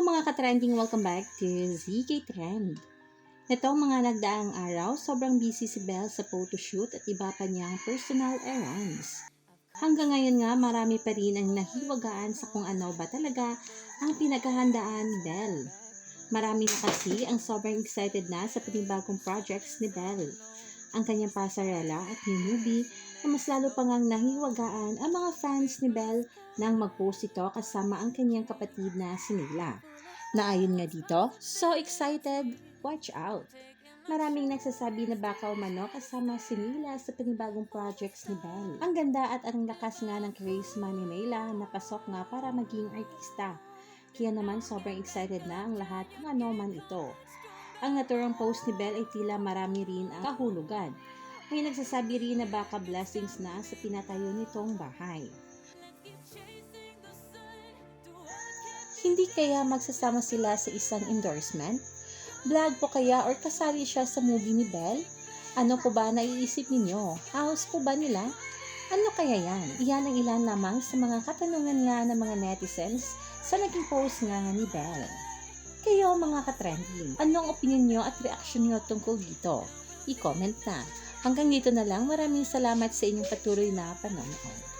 Mga ka-trending, welcome back to ZK Trend. Itong mga nagdaang araw, sobrang busy si Belle sa photoshoot at iba pa niyang personal errands. Hanggang ngayon nga, marami pa rin ang nahiwagaan sa kung ano ba talaga ang pinaghahandaan ni Belle. Marami na kasi ang sobrang excited na sa panibagong projects ni Belle. Ang kanyang pasarela at new movie na mas lalo pang ang nahiwagaan ang mga fans ni Belle nang mag-post ito kasama ang kanyang kapatid na si Nila. Na ayon nga dito, so excited, watch out! Maraming nagsasabi na baka umano kasama si Nila sa panibagong projects ni Belle. Ang ganda at ang lakas nga ng charisma ni Nila na pasok nga para maging artista. Kaya naman sobrang excited na ang lahat kung ano man ito. Ang naturang post ni Belle ay tila marami rin ang kahulugan. May nagsasabi rin na baka blessings na sa pinatayo nitong bahay. Hindi kaya magsasama sila sa isang endorsement? Vlog po kaya or kasali siya sa movie ni Belle? Ano po ba naiisip ninyo? House po ba nila? Ano kaya yan? Iyan ang ilan lamang sa mga katanungan nga ng mga netizens sa naging post nga ni Belle. Kayo mga ka-trending, anong opinion nyo at reaksyon nyo tungkol dito? I-comment na. Hanggang dito na lang, maraming salamat sa inyong patuloy na panonood.